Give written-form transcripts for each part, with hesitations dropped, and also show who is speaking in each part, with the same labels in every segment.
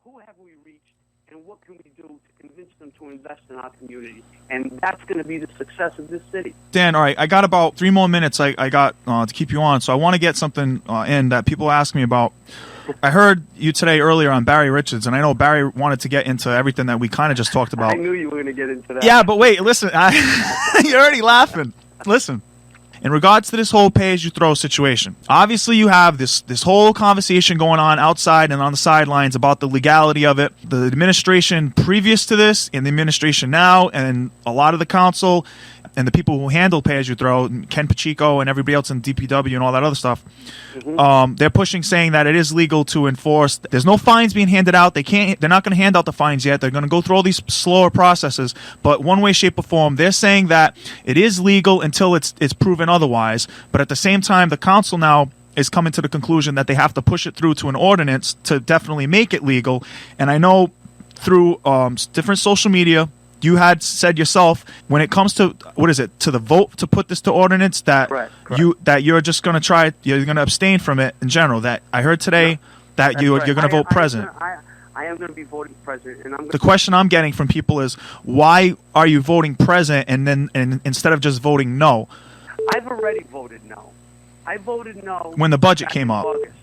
Speaker 1: who have we reached, and what can we do to convince them to invest in our community? And that's going to be the success of this city.
Speaker 2: Dan, all right, I got about 3 more minutes I got to keep you on, so I want to get something in that people ask me about. I heard you today earlier on Barry Richards, and I know Barry wanted to get into everything that we kind of just talked about.
Speaker 1: I knew you were going to get into that.
Speaker 2: Yeah, but wait, listen. You're already laughing. Listen. In regards to this whole pay-as-you-throw situation, obviously you have this whole conversation going on outside and on the sidelines about the legality of it. The administration previous to this and the administration now and a lot of the council and the people who handle pay-as-you-throw, Ken Pacheco and everybody else in DPW and all that other stuff, they're pushing, saying that it is legal to enforce. There's no fines being handed out. They're not going to hand out the fines yet. They're going to go through all these slower processes. But one way, shape, or form, they're saying that it is legal until it's proven otherwise. But at the same time, the council now is coming to the conclusion that they have to push it through to an ordinance to definitely make it legal. And I know through different social media, you had said yourself, when it comes to to the vote to put this to ordinance, that
Speaker 1: Correct.
Speaker 2: you're just going to you're going to abstain from it in general. That I heard today that you're going to vote present.
Speaker 1: I am going to be voting present, and
Speaker 2: the question I'm getting from people is, why are you voting present and instead of just voting no?
Speaker 1: I've already voted no. I voted no
Speaker 2: when the budget came up.
Speaker 1: August.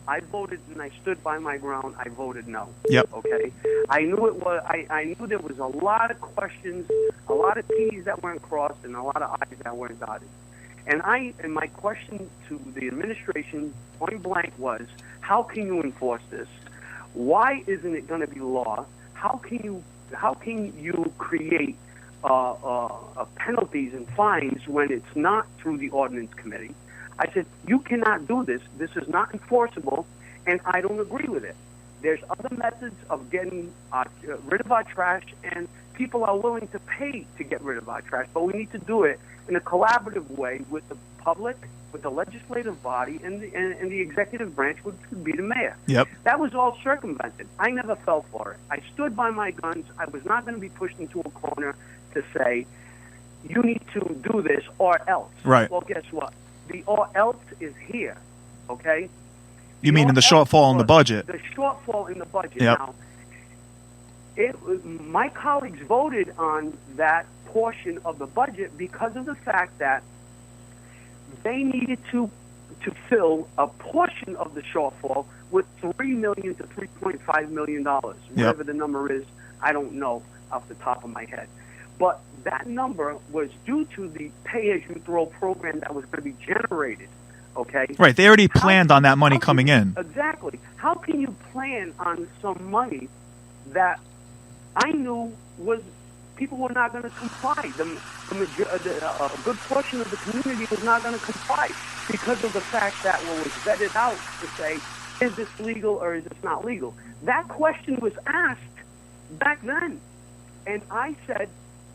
Speaker 1: I voted and I stood by my ground. I voted no.
Speaker 2: Yep.
Speaker 1: Okay. I knew it was. I knew there was a lot of questions, a lot of T's that weren't crossed, and a lot of I's that weren't dotted. And my question to the administration, point blank, was, how can you enforce this? Why isn't it going to be law? How can you create penalties and fines when it's not through the ordinance committee? I said, you cannot do this. This is not enforceable, and I don't agree with it. There's other methods of getting rid of our trash, and people are willing to pay to get rid of our trash, but we need to do it in a collaborative way with the public, with the legislative body, and the executive branch, which would be the mayor.
Speaker 2: Yep.
Speaker 1: That was all circumvented. I never fell for it. I stood by my guns. I was not going to be pushed into a corner to say, you need to do this or else.
Speaker 2: Right.
Speaker 1: Well, guess what? The or else is here, okay?
Speaker 2: You mean in the shortfall in the budget?
Speaker 1: The shortfall in the budget.
Speaker 2: Yep.
Speaker 1: Now, my colleagues voted on that portion of the budget because of the fact that they needed to fill a portion of the shortfall with $3 million to $3.5 million. Whatever the number is, I don't know off the top of my head. But that number was due to the pay-as-you-throw program that was going to be generated, okay?
Speaker 2: Right, they already planned on that money coming in.
Speaker 1: Exactly. How can you plan on some money that I knew was people were not going to comply? A good portion of the community was not going to comply because of the fact that what was vetted out to say, is this legal or is this not legal? That question was asked back then. And I said,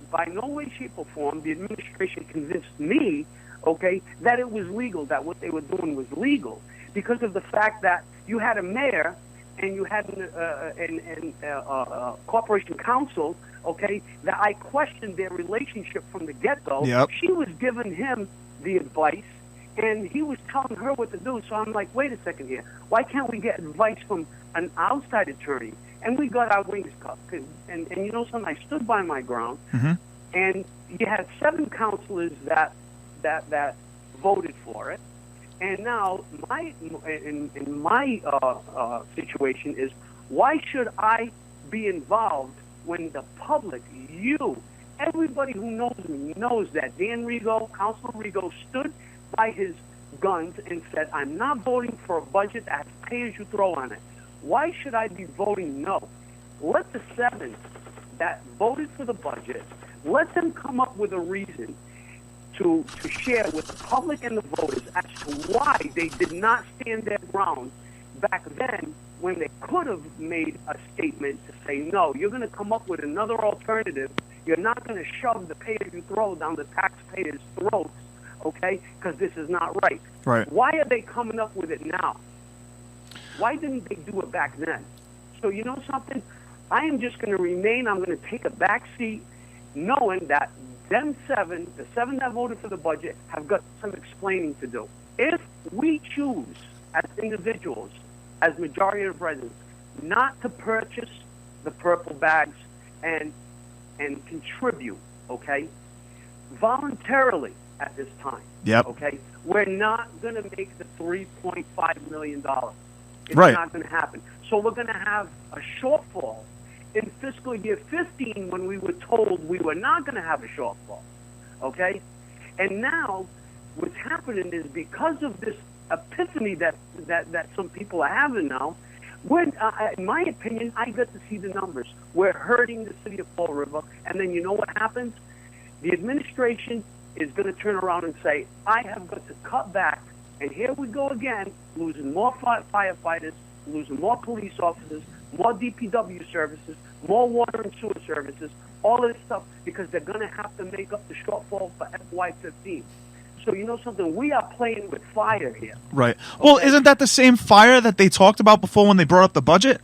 Speaker 1: by no way, shape, or form, the administration convinced me, okay, that it was legal, that what they were doing was legal, because of the fact that you had a mayor and you had a corporation council, okay, that I questioned their relationship from the get-go.
Speaker 2: Yep.
Speaker 1: She was giving him the advice, and he was telling her what to do. So I'm like, wait a second here. Why can't we get advice from an outside attorney? And we got our wings cut. And you know something? I stood by my ground, and you had 7 councilors that voted for it. And now my situation is, why should I be involved when the public, you, everybody who knows me knows that Dan Rego, Councillor Rego, stood by his guns and said, I'm not voting for a budget that has pay-as-you-throw on it. Why should I be voting no? Let the 7 that voted for the budget, let them come up with a reason to share with the public and the voters as to why they did not stand their ground back then when they could have made a statement to say, no, you're going to come up with another alternative. You're not going to shove the pay-as-you-throw down the taxpayers' throats, okay, because this is not right.
Speaker 2: Right.
Speaker 1: Why are they coming up with it now? Why didn't they do it back then? So you know something? I am just going to remain. I'm going to take a back seat knowing that the 7 that voted for the budget, have got some explaining to do. If we choose as individuals, as majority of residents, not to purchase the purple bags and contribute, okay, voluntarily at this time.
Speaker 2: Yep.
Speaker 1: Okay, we're not going to make the $3.5 million. It's
Speaker 2: Right.
Speaker 1: not going to happen. So we're going to have a shortfall in fiscal year 15 when we were told we were not going to have a shortfall. Okay, and now what's happening is because of this epiphany that some people are having now. When, in my opinion, I get to see the numbers. We're hurting the city of Fall River, and then you know what happens? The administration is going to turn around and say, I have got to cut back, and here we go again, losing more firefighters, losing more police officers, more DPW services, more water and sewer services, all of this stuff, because they're going to have to make up the shortfall for FY15. So you know something? We are playing with fire here.
Speaker 2: Right. Well, isn't that the same fire that they talked about before when they brought up the budget?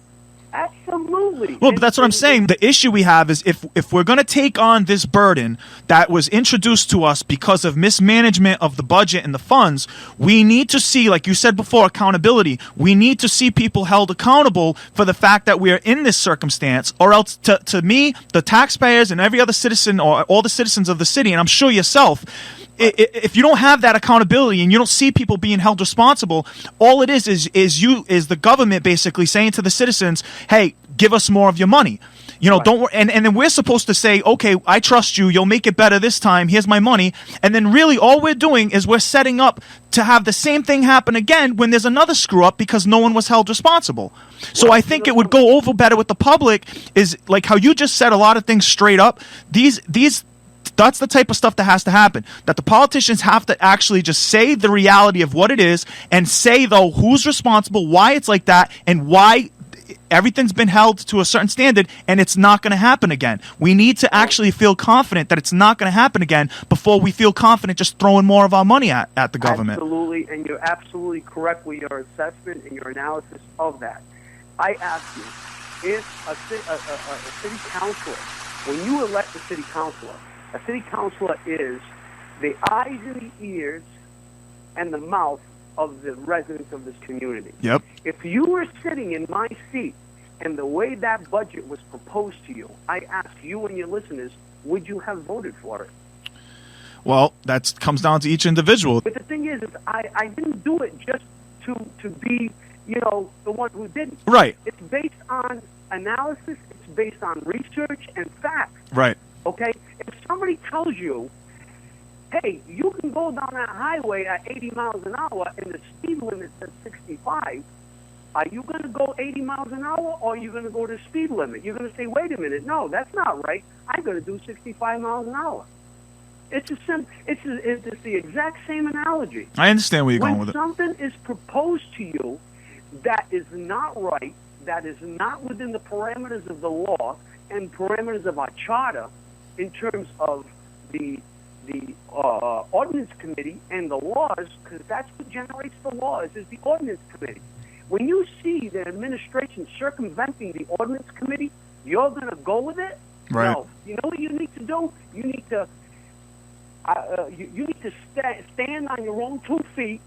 Speaker 1: Absolutely.
Speaker 2: Well, but that's what I'm saying. The issue we have is if we're going to take on this burden that was introduced to us because of mismanagement of the budget and the funds, we need to see, like you said before, accountability. We need to see people held accountable for the fact that we are in this circumstance, or else to me, the taxpayers and every other citizen or all the citizens of the city, and I'm sure yourself, if you don't have that accountability and you don't see people being held responsible, all it is the government basically saying to the citizens, "Hey, give us more of your money." You know, don't worry. And then we're supposed to say, "Okay, I trust you. You'll make it better this time. Here's my money." And then really all we're doing is we're setting up to have the same thing happen again when there's another screw up because no one was held responsible. So I think it would go over better with the public is like how you just said a lot of things straight up. That's the type of stuff that has to happen. That the politicians have to actually just say the reality of what it is and say, though, who's responsible, why it's like that, and why everything's been held to a certain standard and it's not going to happen again. We need to actually feel confident that it's not going to happen again before we feel confident just throwing more of our money at the government.
Speaker 1: Absolutely, and you're absolutely correct with your assessment and your analysis of that. I ask you, if a city councilor, when you elect a city councilor is the eyes and the ears and the mouth of the residents of this community.
Speaker 2: Yep.
Speaker 1: If you were sitting in my seat and the way that budget was proposed to you, I ask you and your listeners, would you have voted for it?
Speaker 2: Well, that comes down to each individual.
Speaker 1: But the thing is I didn't do it just to be, the one who didn't.
Speaker 2: Right.
Speaker 1: It's based on analysis. It's based on research and facts.
Speaker 2: Right.
Speaker 1: Okay? If somebody tells you, hey, you can go down that highway at 80 miles an hour and the speed limit says 65, are you going to go 80 miles an hour or are you going to go to the speed limit? You're going to say, wait a minute, no, that's not right. I'm going to do 65 miles an hour. It's the exact same analogy.
Speaker 2: I understand where you're going with it.
Speaker 1: When something is proposed to you that is not right, that is not within the parameters of the law and parameters of our charter in terms of the ordinance committee and the laws, because that's what generates the laws, is the ordinance committee. When you see the administration circumventing the ordinance committee, you're going to go with it?
Speaker 2: Right.
Speaker 1: No. You know what you need to do? You need to stand on your own 2 feet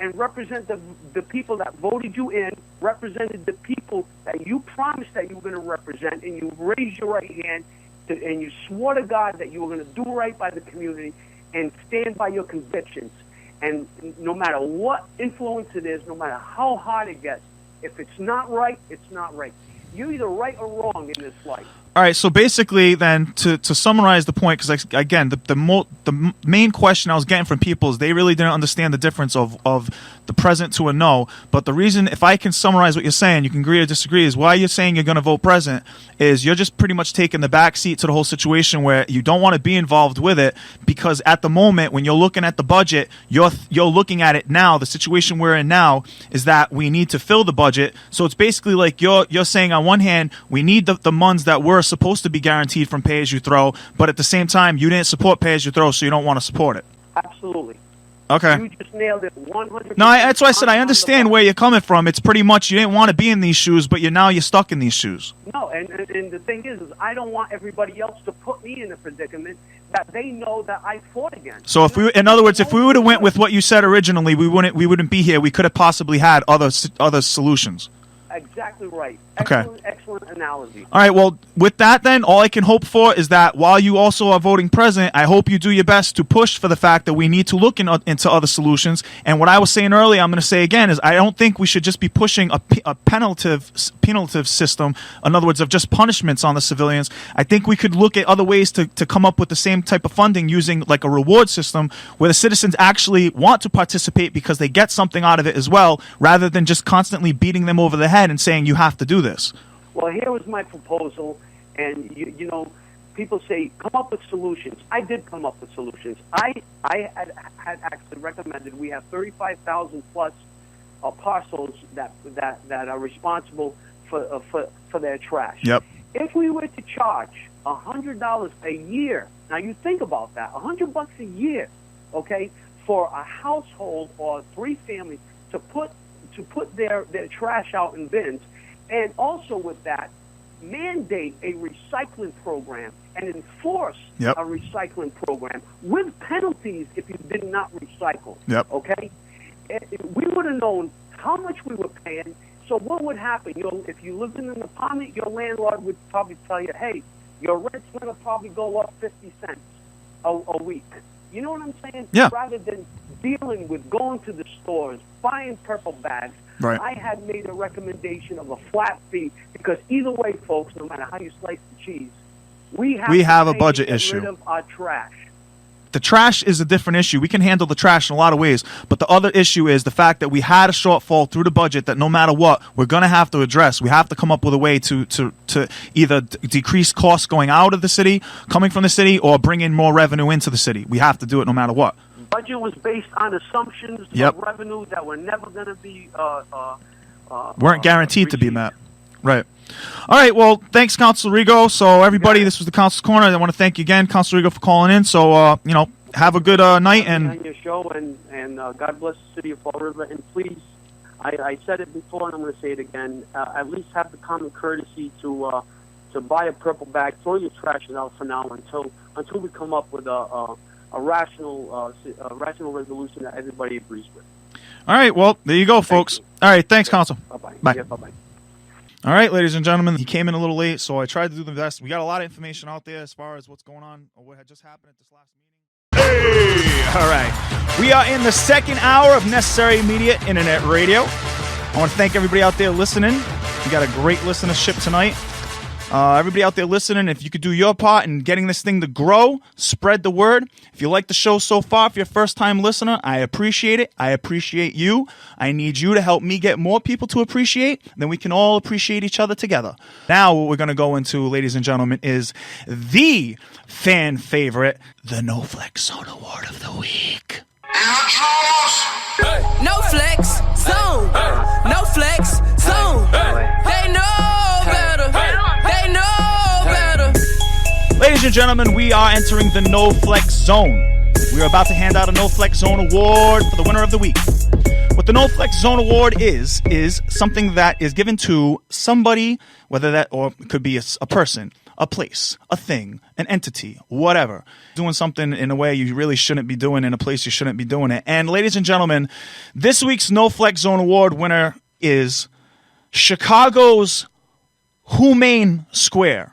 Speaker 1: and represent the people that voted you in, represented the people that you promised that you were going to represent, and you raised your right hand and you swore to God that you were going to do right by the community and stand by your convictions. And no matter what influence it is, no matter how hard it gets, if it's not right, it's not right. You're either right or wrong in this life.
Speaker 2: All right, so basically then, to summarize the point, because again, the main question I was getting from people is they really didn't understand the difference of the present to a no. But the reason, if I can summarize what you're saying, you can agree or disagree, is why you're saying you're going to vote present is you're just pretty much taking the back seat to the whole situation where you don't want to be involved with it, because at the moment when you're looking at the budget, you're looking at it now. The situation we're in now is that we need to fill the budget. So it's basically like you're saying on one hand, we need the funds that were supposed to be guaranteed from Pay-As-You-Throw, but at the same time, you didn't support Pay-As-You-Throw, so you don't want to support it.
Speaker 1: Absolutely.
Speaker 2: Okay.
Speaker 1: You just nailed it 100%.
Speaker 2: No, that's why I said I understand where you're coming from. It's pretty much you didn't want to be in these shoes, but you're stuck in these shoes.
Speaker 1: No, and the thing is I don't want everybody else to put me in a predicament that they know that I fought against.
Speaker 2: So in other words, if we would have went with what you said originally, we wouldn't be here. We could have possibly had other solutions.
Speaker 1: Exactly right.
Speaker 2: Okay.
Speaker 1: Excellent analogy.
Speaker 2: All right, well, with that then, all I can hope for is that while you also are voting present, I hope you do your best to push for the fact that we need to look into other solutions. And what I was saying earlier, I'm going to say again, is I don't think we should just be pushing a penaltive system, in other words, of just punishments on the civilians. I think we could look at other ways to come up with the same type of funding using like a reward system where the citizens actually want to participate because they get something out of it as well, rather than just constantly beating them over the head and saying you have to do this.
Speaker 1: Well, here was my proposal, and you know, people say come up with solutions. I did come up with solutions. I had actually recommended we have 35,000 plus parcels that are responsible for their trash.
Speaker 2: Yep.
Speaker 1: If we were to charge $100 a year, now you think about that, $100 a year, okay, for a household or 3 families to put their trash out in bins, and also with that, mandate a recycling program and enforce
Speaker 2: Yep.
Speaker 1: a recycling program with penalties if you did not recycle.
Speaker 2: Yep.
Speaker 1: Okay? We would have known how much we were paying. So what would happen? If you lived in an apartment, your landlord would probably tell you, hey, your rent's going to probably go up 50 cents a week. You know what I'm saying?
Speaker 2: Yeah.
Speaker 1: Rather than dealing with going to the stores, buying purple bags,
Speaker 2: Right.
Speaker 1: I had made a recommendation of a flat fee because either way, folks, no matter how you slice the cheese, we have
Speaker 2: a budget issue.
Speaker 1: Rid of our trash.
Speaker 2: The trash is a different issue. We can handle the trash in a lot of ways, but the other issue is the fact that we had a shortfall through the budget that no matter what, we're going to have to address. We have to come up with a way to either decrease costs going out of the city, coming from the city, or bring in more revenue into the city. We have to do it no matter what.
Speaker 1: Budget was based on assumptions
Speaker 2: Yep.
Speaker 1: of revenue that were never going to be
Speaker 2: weren't guaranteed to be met. Right. All right. Well, thanks, Councillor Rego. So, everybody, this was the Council's Corner. I want to thank you again, Councillor Rego, for calling in. So, have a good night. And
Speaker 1: on your show, and God bless the city of Fall River. And please, I said it before, and I'm going to say it again. At least have the common courtesy to buy a purple bag. Throw your trash out for now until we come up with a rational resolution that everybody agrees with.
Speaker 2: all right. Well, there you go, folks. All right. Thanks, Council.
Speaker 1: Bye-bye.
Speaker 2: Bye.
Speaker 1: Yeah, bye-bye.
Speaker 2: All right, ladies and gentlemen, he came in a little late, so I tried to do the best. We got a lot of information out there as far as what's going on or what had just happened at this last meeting. Hey! All right. We are in the second hour of Necessary Media Internet Radio. I want to thank everybody out there listening. We got a great listenership tonight. Everybody out there listening, if you could do your part in getting this thing to grow, spread the word. If you like the show so far, if you're a first-time listener, I appreciate it. I appreciate you. I need you to help me get more people to appreciate. Then we can all appreciate each other together. Now what we're going to go into, ladies and gentlemen, is the fan favorite, the No Flex Zone Award of the Week.
Speaker 3: No flex zone. No flex zone. They know better. They know better.
Speaker 2: Ladies and gentlemen, we are entering the No Flex Zone. We are about to hand out a No Flex Zone Award for the winner of the week. What the No Flex Zone Award is something that is given to somebody, whether that or it could be a person, a place, a thing, an entity, whatever. Doing something in a way you really shouldn't be doing in a place you shouldn't be doing it. And ladies and gentlemen, this week's No Flex Zone Award winner is Chicago's Homan Square.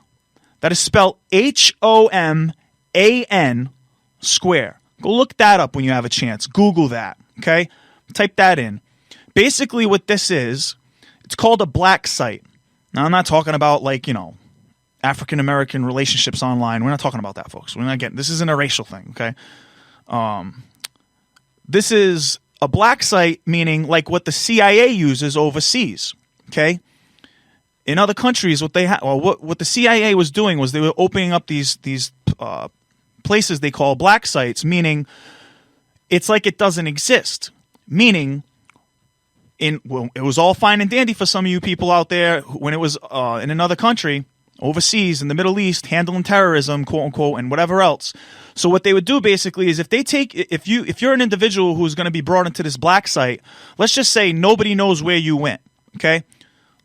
Speaker 2: That is spelled Homan Square. Go look that up when you have a chance. Google that, okay? Type that in. Basically what this is, it's called a black site. Now, I'm not talking about, African-American relationships online. We're not talking about that, folks. We're not getting, this isn't a racial thing, okay? This is a black site, meaning like what the CIA uses overseas, okay? In other countries, what the CIA was doing was they were opening up these places they call black sites, meaning it's like it doesn't exist. Meaning, it was all fine and dandy for some of you people out there when it was in another country, overseas in the Middle East, handling terrorism, quote unquote, and whatever else. So what they would do basically is if you're an individual who's going to be brought into this black site, let's just say nobody knows where you went, okay?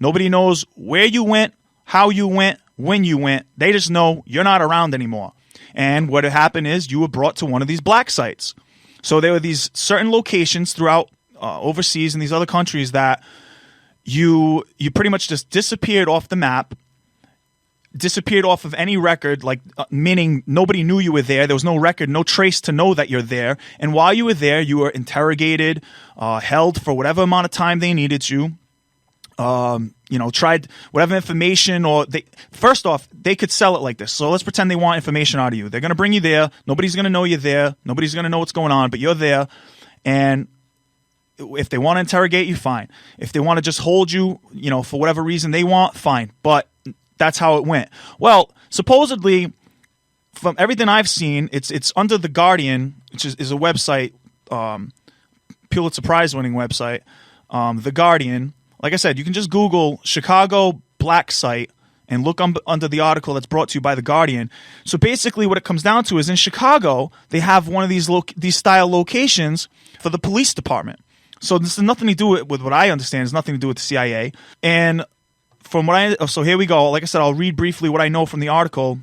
Speaker 2: Nobody knows where you went, how you went, when you went. They just know you're not around anymore. And what had happened is you were brought to one of these black sites. So there were these certain locations throughout overseas in these other countries that you pretty much just disappeared off the map, disappeared off of any record, like meaning nobody knew you were there. There was no record, no trace to know that you're there. And while you were there, you were interrogated, held for whatever amount of time they needed you. Tried whatever information, or first off, they could sell it like this. So let's pretend they want information out of you. They're going to bring you there. Nobody's going to know you're there. Nobody's going to know what's going on, but you're there. And if they want to interrogate you, fine. If they want to just hold you, for whatever reason they want, fine. But that's how it went. Well, supposedly, from everything I've seen, it's under The Guardian, which is a website, Pulitzer Prize-winning website, The Guardian. Like I said, you can just Google Chicago black site and look under the article that's brought to you by The Guardian. So basically what it comes down to is in Chicago, they have one of these style locations for the police department. So this has nothing to do with what I understand. It's nothing to do with the CIA. And from so here we go. Like I said, I'll read briefly what I know from the article.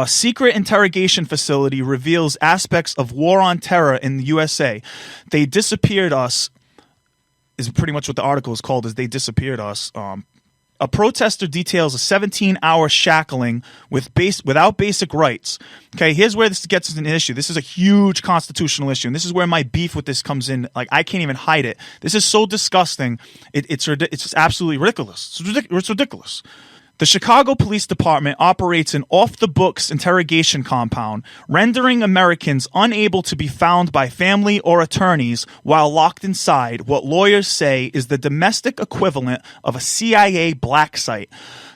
Speaker 2: Secret interrogation facility reveals aspects of war on terror in the USA. They disappeared us. Is pretty much what the article is called, is they disappeared us. A protester details a 17-hour shackling without basic rights. Okay, here's where this gets an issue. This is a huge constitutional issue, and this is where my beef with this comes in. Like, I can't even hide it. This is so disgusting. It's just absolutely ridiculous. It's ridiculous. The Chicago Police Department operates an off-the-books interrogation compound, rendering Americans unable to be found by family or attorneys while locked inside what lawyers say is the domestic equivalent of a CIA black site.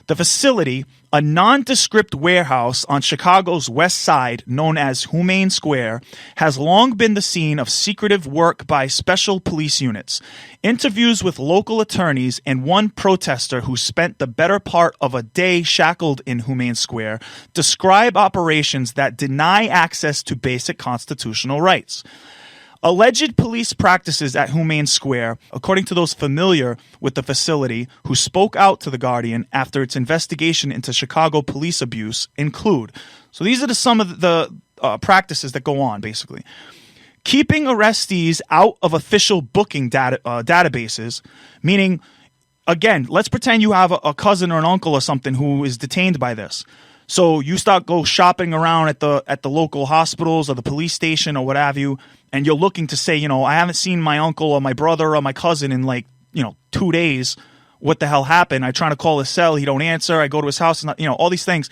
Speaker 2: The facility, a nondescript warehouse on Chicago's west side known as Homan Square, has long been the scene of secretive work by special police units. Interviews with local attorneys and one protester who spent the better part of a day shackled in Homan Square describe operations that deny access to basic constitutional rights. Alleged police practices at Homan Square, according to those familiar with the facility who spoke out to The Guardian after its investigation into Chicago police abuse, include, so these are some of the practices that go on, basically. Keeping arrestees out of official booking databases, meaning, again, let's pretend you have a cousin or an uncle or something who is detained by this. So you go shopping around at the local hospitals or the police station or what have you, and you're looking to say, I haven't seen my uncle or my brother or my cousin in 2 days. What the hell happened? I try to call his cell, he don't answer. I go to his house, and all these things.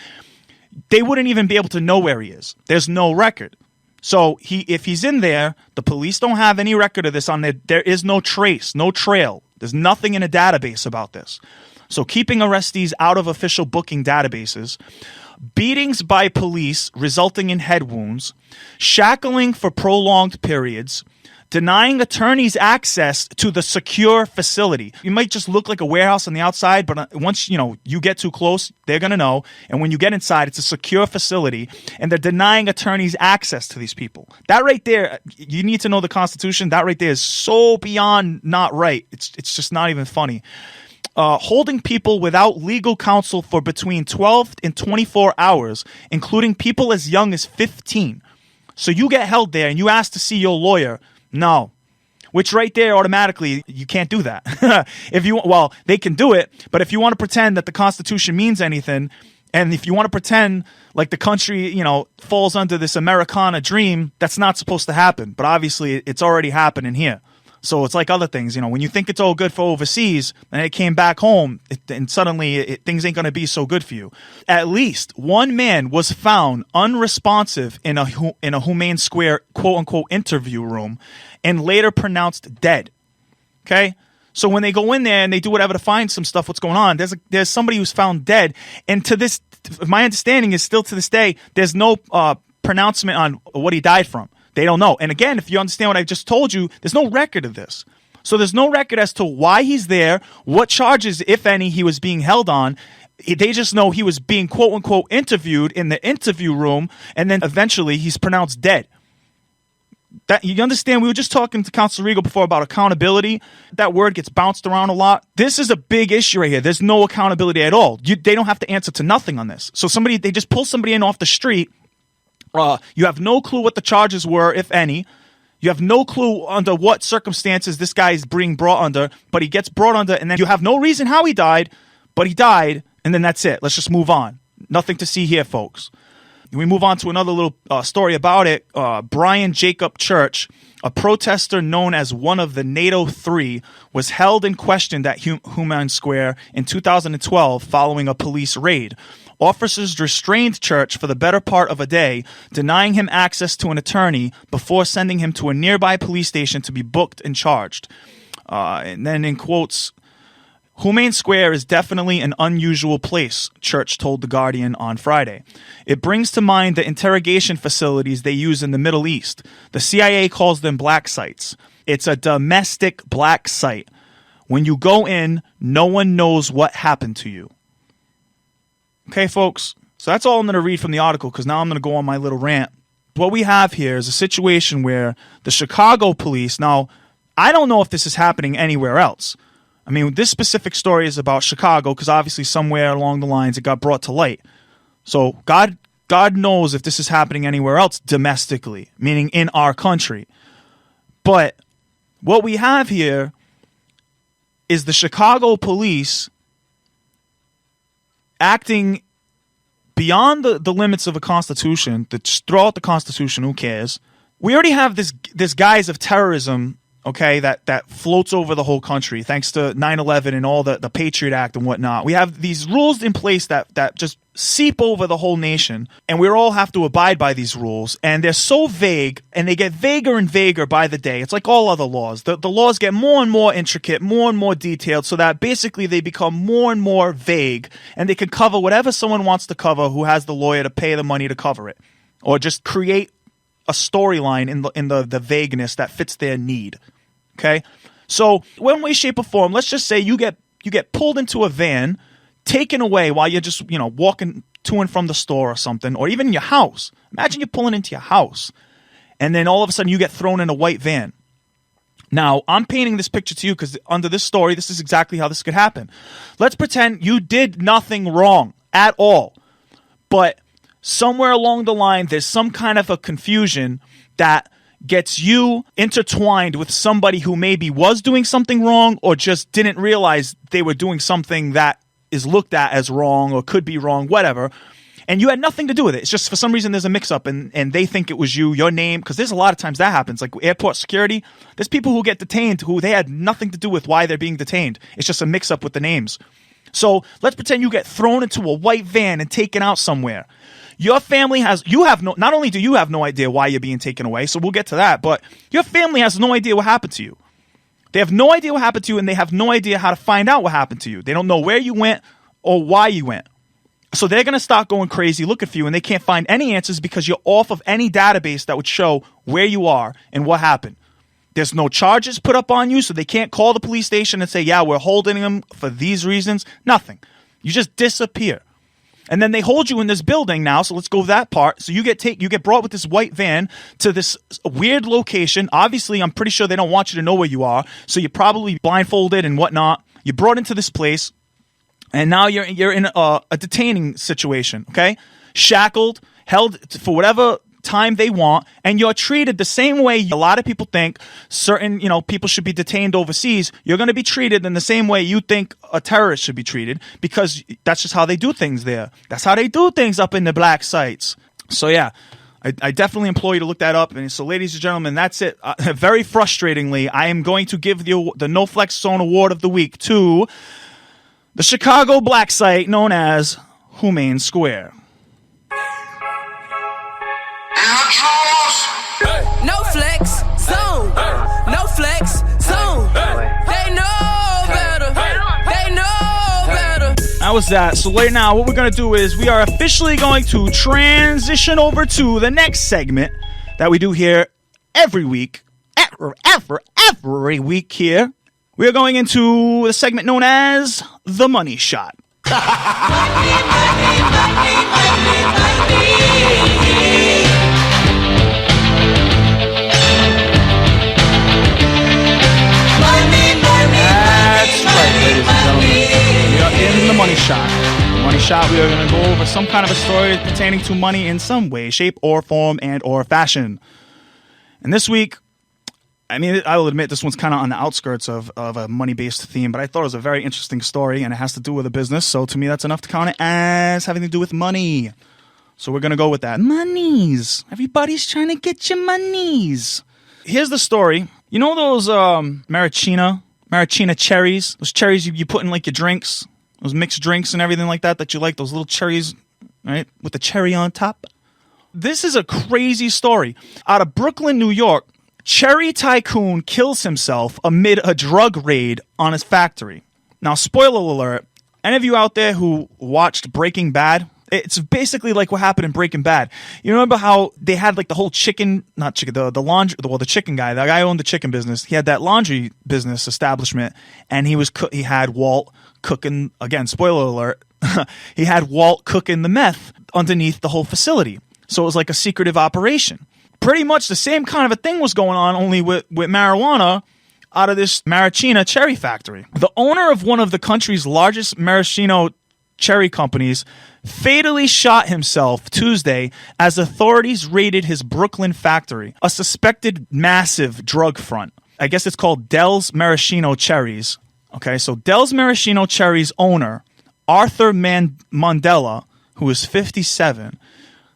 Speaker 2: They wouldn't even be able to know where he is. There's no record. So if he's in there, the police don't have any record of this on there. There is no trace, no trail. There's nothing in a database about this. So keeping arrestees out of official booking databases, beatings by police resulting in head wounds, shackling for prolonged periods, denying attorneys access to the secure facility. You might just look like a warehouse on the outside, but once you get too close, they're going to know. And when you get inside, it's a secure facility, and they're denying attorneys access to these people. That right there, you need to know the Constitution. That right there is so beyond not right. It's just not even funny. Holding people without legal counsel for between 12 and 24 hours, including people as young as 15. So you get held there and you ask to see your lawyer. No. Which right there, automatically, you can't do that. They can do it, but if you want to pretend that the Constitution means anything, and if you want to pretend like the country, falls under this Americana dream, that's not supposed to happen. But obviously, it's already happening here. So it's like other things, when you think it's all good for overseas and it came back home and suddenly things ain't going to be so good for you. At least one man was found unresponsive in a Homan Square quote unquote interview room and later pronounced dead. Okay. So when they go in there and they do whatever to find some stuff, what's going on, there's somebody who's found dead. And my understanding is still to this day, there's no pronouncement on what he died from. They don't know. And again, if you understand what I just told you, there's no record of this. So there's no record as to why he's there, what charges, if any, he was being held on. They just know he was being quote-unquote interviewed in the interview room, and then eventually he's pronounced dead. That, you understand? We were just talking to Councillor Rego before about accountability. That word gets bounced around a lot. This is a big issue right here. There's no accountability at all. They don't have to answer to nothing on this. So they just pull somebody in off the street. You have no clue what the charges were, if any. You have no clue under what circumstances this guy is being brought under, but he gets brought under, and then you have no reason how he died, but he died, and then that's it. Let's just move on. Nothing to see here, folks. We move on to another little story about it. Brian Jacob Church, a protester known as one of the NATO 3, was held and questioned at Homan Square in 2012 following a police raid. Officers restrained Church for the better part of a day, denying him access to an attorney before sending him to a nearby police station to be booked and charged. And then in quotes, Homan Square is definitely an unusual place, Church told The Guardian on Friday. It brings to mind the interrogation facilities they use in the Middle East. The CIA calls them black sites. It's a domestic black site. When you go in, no one knows what happened to you. Okay, folks, so that's all I'm going to read from the article because now I'm going to go on my little rant. What we have here is a situation where the Chicago police, now, I don't know if this is happening anywhere else. I mean, this specific story is about Chicago because obviously somewhere along the lines it got brought to light. So God knows if this is happening anywhere else domestically, meaning in our country. But what we have here is the Chicago police acting beyond the limits of a constitution, throw out the constitution, who cares? We already have this guise of terrorism, okay, that floats over the whole country thanks to 9/11 and all the Patriot Act and whatnot. We have these rules in place that just seep over the whole nation, and we all have to abide by these rules, and they're so vague, and they get vaguer and vaguer by the day. It's like all other laws. The laws get more and more intricate, more and more detailed, so that basically they become more and more vague, and they can cover whatever someone wants to cover who has the lawyer to pay the money to cover it, or just create a storyline in the vagueness that fits their need. Okay? So, one way, shape, or form, let's just say you get pulled into a van, taken away while you're just, walking to and from the store or something, or even in your house. Imagine you're pulling into your house, and then all of a sudden you get thrown in a white van. Now, I'm painting this picture to you because under this story, this is exactly how this could happen. Let's pretend you did nothing wrong at all, but somewhere along the line, there's some kind of a confusion that gets you intertwined with somebody who maybe was doing something wrong or just didn't realize they were doing something that is looked at as wrong or could be wrong, whatever, and you had nothing to do with it. It's just for some reason there's a mix-up and they think it was you, your name, because there's a lot of times that happens, like airport security. There's people who get detained who they had nothing to do with why they're being detained. It's just a mix-up with the names. So let's pretend you get thrown into a white van and taken out somewhere. Your family not only do you have no idea why you're being taken away, so we'll get to that, but your family has no idea what happened to you. They have no idea what happened to you, and they have no idea how to find out what happened to you. They don't know where you went or why you went. So they're going to start going crazy looking for you, and they can't find any answers because you're off of any database that would show where you are and what happened. There's no charges put up on you, so they can't call the police station and say, yeah, we're holding him for these reasons. Nothing. You just disappear. And then they hold you in this building now, so let's go that part. So you get brought with this white van to this weird location. Obviously, I'm pretty sure they don't want you to know where you are, so you're probably blindfolded and whatnot. You're brought into this place, and now you're in a detaining situation, okay? Shackled, held for whatever time they want, and you're treated the same way a lot of people think certain, people should be detained overseas. You're going to be treated in the same way you think a terrorist should be treated because that's just how they do things there. That's how they do things up in the black sites. So yeah, I definitely implore you to look that up. And so ladies and gentlemen, that's it. Very frustratingly, I am going to give the No Flex Zone Award of the Week to the Chicago black site known as Homan Square.
Speaker 3: No flex zone. No flex zone. They know better. They know better.
Speaker 2: That was that. So right now, what we're going to do is we are officially going to transition over to the next segment that we do here every week. Every week here. We are going into the segment known as The Money Shot. Ladies and gentlemen, we are in the Money Shot. The Money Shot, we are going to go over some kind of a story pertaining to money in some way, shape, or form, and or fashion. And this week, I mean, I will admit this one's kind of on the outskirts of a money-based theme, but I thought it was a very interesting story, and it has to do with a business, so to me that's enough to count it as having to do with money. So we're going to go with that. Monies. Everybody's trying to get your monies. Here's the story. You know those Maraschino cherries? Those cherries you put in like your drinks? Those mixed drinks and everything like that you like? Those little cherries, right? With the cherry on top? This is a crazy story. Out of Brooklyn, New York, cherry tycoon kills himself amid a drug raid on his factory. Now, spoiler alert, any of you out there who watched Breaking Bad, it's basically like what happened in Breaking Bad. You remember how they had like the whole chicken guy, the guy who owned the chicken business. He had that laundry business establishment, and he had Walt cooking, again, spoiler alert, he had Walt cooking the meth underneath the whole facility. So it was like a secretive operation. Pretty much the same kind of a thing was going on, only with marijuana out of this Maraschino Cherry Factory. The owner of one of the country's largest maraschino cherry companies fatally shot himself Tuesday as authorities raided his Brooklyn factory, a suspected massive drug front. I guess it's called Dell's Maraschino Cherries. Okay, so Dell's Maraschino Cherries owner, Arthur Mandela, who is 57,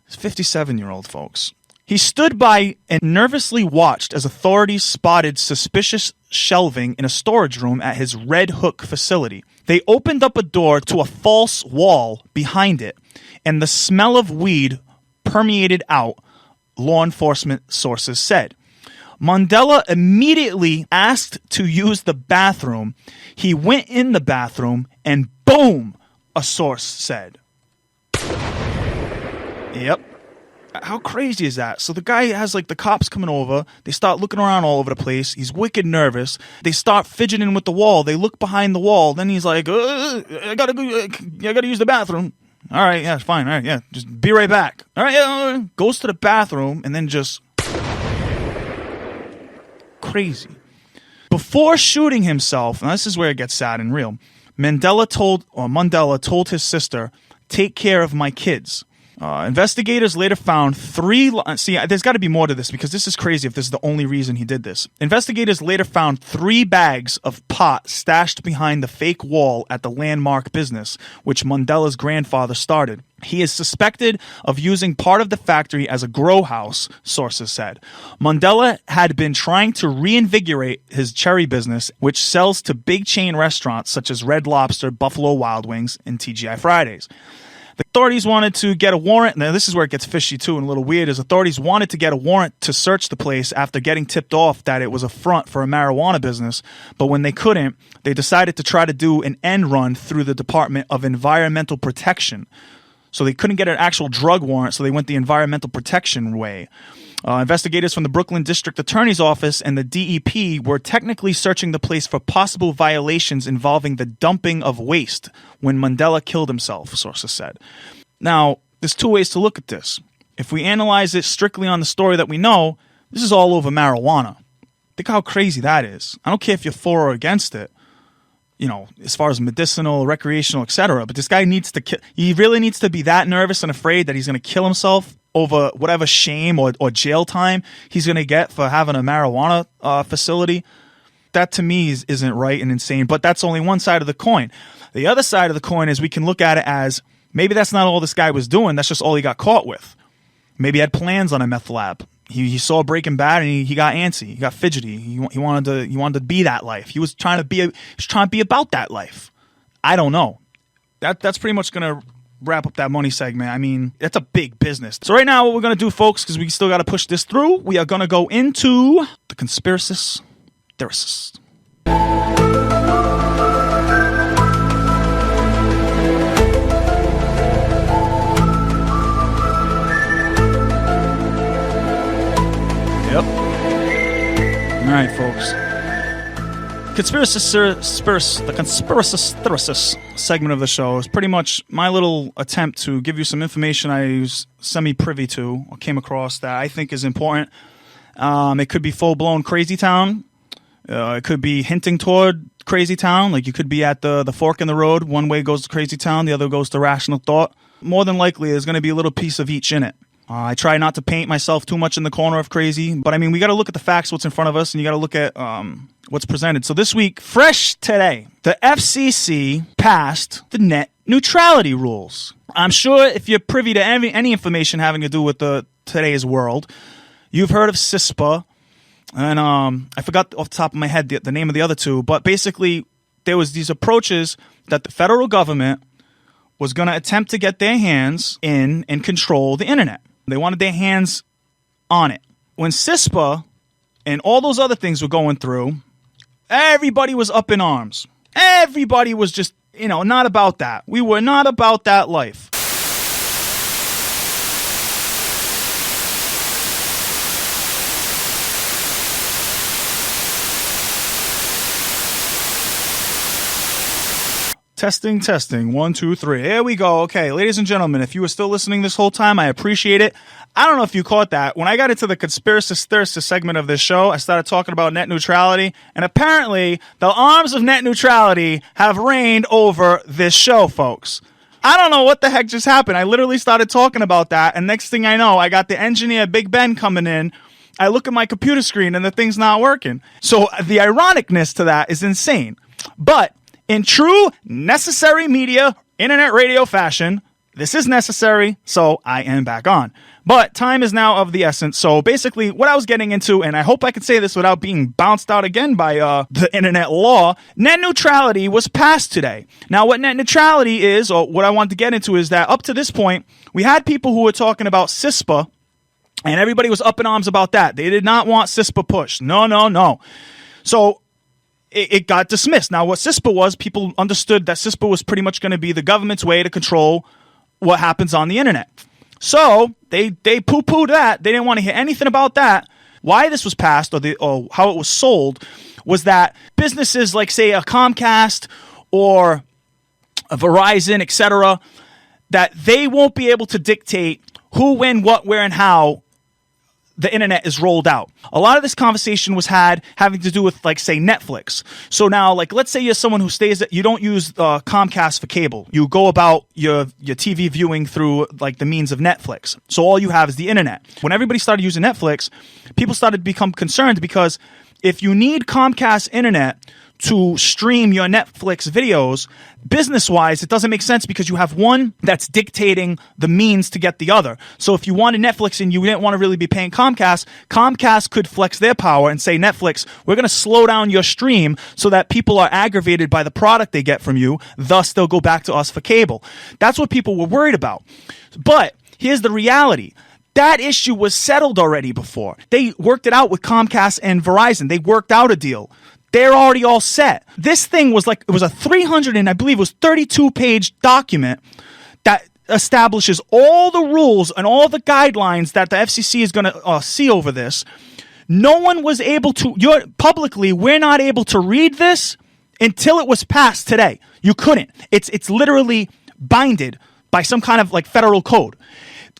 Speaker 2: he's 57-year-old, folks. He stood by and nervously watched as authorities spotted suspicious shelving in a storage room at his Red Hook facility. They opened up a door to a false wall behind it, and the smell of weed permeated out, law enforcement sources said. Mandela immediately asked to use the bathroom. He went in the bathroom, and boom, a source said. Yep. How crazy is that? So the guy has like the cops coming over. They start looking around all over the place. He's wicked nervous. They start fidgeting with the wall. They look behind the wall. Then he's like, I gotta use the bathroom. All right, yeah, fine. All right, yeah, just be right back. All right, yeah. Goes to the bathroom and then just crazy. Before shooting himself, and this is where it gets sad and real, Mandela told his sister, "Take care of my kids." Investigators later found there's got to be more to this because this is crazy if this is the only reason he did this. Investigators later found 3 bags of pot stashed behind the fake wall at the landmark business, which Mandela's grandfather started. He is suspected of using part of the factory as a grow house, sources said. Mandela had been trying to reinvigorate his cherry business, which sells to big chain restaurants such as Red Lobster, Buffalo Wild Wings, and TGI Fridays. The authorities wanted to get a warrant. Now, this is where it gets fishy, too, and a little weird, is authorities wanted to get a warrant to search the place after getting tipped off that it was a front for a marijuana business. But when they couldn't, they decided to try to do an end run through the Department of Environmental Protection. So they couldn't get an actual drug warrant, so they went the environmental protection way. Investigators from the Brooklyn District Attorney's Office and the DEP were technically searching the place for possible violations involving the dumping of waste when Mandela killed himself, sources said. Now, there's 2 ways to look at this. If we analyze it strictly on the story that we know, this is all over marijuana. Think how crazy that is. I don't care if you're for or against it, you know, as far as medicinal, recreational, etc. But this guy he really needs to be that nervous and afraid that he's going to kill himself over whatever shame or jail time he's going to get for having a marijuana facility. That to me isn't right and insane, but that's only one side of the coin. The other side of the coin is we can look at it as maybe that's not all this guy was doing. That's just all he got caught with. Maybe he had plans on a meth lab. He saw Breaking Bad and he got antsy. He got fidgety. He wanted to be that life. He was trying to be about that life. I don't know. That's pretty much going to wrap up that money segment. I mean, it's a big business. So right now what we're going to do, folks, because we still got to push this through, we are going to go into the conspiracists theorists. Yep. All right, folks. The conspiracy theorists segment of the show is pretty much my little attempt to give you some information I was semi-privy to or came across that I think is important. It could be full-blown crazy town. It could be hinting toward crazy town. Like you could be at the fork in the road. One way goes to crazy town, the other goes to rational thought. More than likely, there's going to be a little piece of each in it. I try not to paint myself too much in the corner of crazy, but I mean, we got to look at the facts, what's in front of us, and you got to look at what's presented. So this week, fresh today, the FCC passed the net neutrality rules. I'm sure if you're privy to any information having to do with today's world, you've heard of CISPA, and I forgot off the top of my head the name of the other two, but basically there was these approaches that the federal government was going to attempt to get their hands in and control the internet. They wanted their hands on it. When CISPA and all those other things were going through, everybody was up in arms. Everybody was just, not about that. We were not about that life. Testing. 1, 2, 3. Here we go. Okay, ladies and gentlemen, if you were still listening this whole time, I appreciate it. I don't know if you caught that. When I got into the conspiracy segment of this show, I started talking about net neutrality, and apparently the arms of net neutrality have reigned over this show, folks. I don't know what the heck just happened. I literally started talking about that, and next thing I know, I got the engineer, Big Ben, coming in. I look at my computer screen, and the thing's not working. So the ironicness to that is insane. But in true necessary media, internet radio fashion, this is necessary, so I am back on. But time is now of the essence. So basically, what I was getting into, and I hope I can say this without being bounced out again by the internet law, net neutrality was passed today. Now, what net neutrality is, or what I want to get into, is that up to this point, we had people who were talking about CISPA, and everybody was up in arms about that. They did not want CISPA pushed. No. So it got dismissed. Now, what CISPA was, people understood that CISPA was pretty much going to be the government's way to control what happens on the internet. So they poo-pooed that. They didn't want to hear anything about that. Why this was passed, or how it was sold, was that businesses like, say, a Comcast or a Verizon, etc., that they won't be able to dictate who, when, what, where, and how the internet is rolled out. A lot of this conversation was having to do with, like, say, Netflix. So now, like, let's say you're someone who you don't use Comcast for cable. You go about your TV viewing through, like, the means of Netflix. So all you have is the internet. When everybody started using Netflix, people started to become concerned because if you need Comcast internet to stream your Netflix videos, business-wise, it doesn't make sense because you have one that's dictating the means to get the other. So if you wanted Netflix and you didn't want to really be paying Comcast, Comcast could flex their power and say, Netflix, we're going to slow down your stream so that people are aggravated by the product they get from you, thus they'll go back to us for cable. That's what people were worried about. But here's the reality. That issue was settled already before. They worked it out with Comcast and Verizon. They worked out a deal. They're already all set. This thing was like, it was a 300 and I believe it was 32-page document that establishes all the rules and all the guidelines that the FCC is going to see over this. No one was able to, publicly, we're not able to read this until it was passed today. You couldn't. It's literally binded by some kind of like federal code,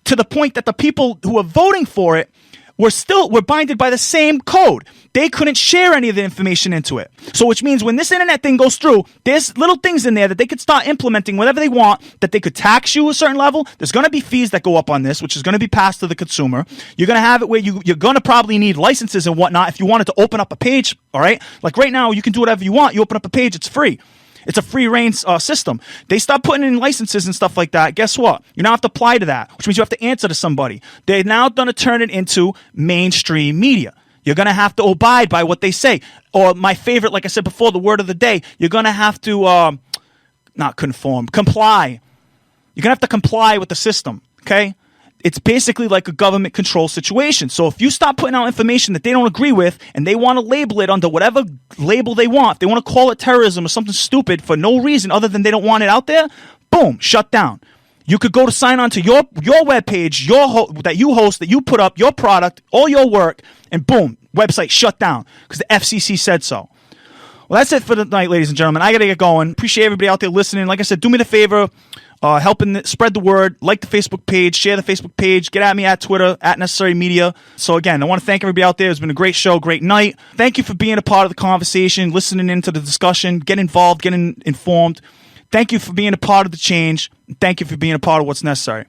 Speaker 2: to the point that the people who are voting for it were binded by the same code. They couldn't share any of the information into it. So which means when this internet thing goes through, there's little things in there that they could start implementing whatever they want, that they could tax you a certain level. There's going to be fees that go up on this, which is going to be passed to the consumer. You're going to have it where you're going to probably need licenses and whatnot if you wanted to open up a page, all right? Like right now, you can do whatever you want. You open up a page, it's free. It's a free reign system. They stop putting in licenses and stuff like that. Guess what? You now have to apply to that, which means you have to answer to somebody. They're now going to turn it into mainstream media. You're going to have to abide by what they say. Or my favorite, like I said before, the word of the day, you're going to have to, comply. You're going to have to comply with the system, okay? It's basically like a government control situation. So if you stop putting out information that they don't agree with and they want to label it under whatever label they want, if they want to call it terrorism or something stupid for no reason other than they don't want it out there, boom, shut down. You could go to sign on to your webpage, that you host, that you put up, your product, all your work, and boom, website shut down because the FCC said so. Well, that's it for the night, ladies and gentlemen. I got to get going. Appreciate everybody out there listening. Like I said, do me the favor, helping spread the word, like the Facebook page, share the Facebook page, get at me at Twitter, at Necessary Media. So again, I want to thank everybody out there. It's been a great show, great night. Thank you for being a part of the conversation, listening into the discussion, get involved, getting informed. Thank you for being a part of the change. Thank you for being a part of what's necessary.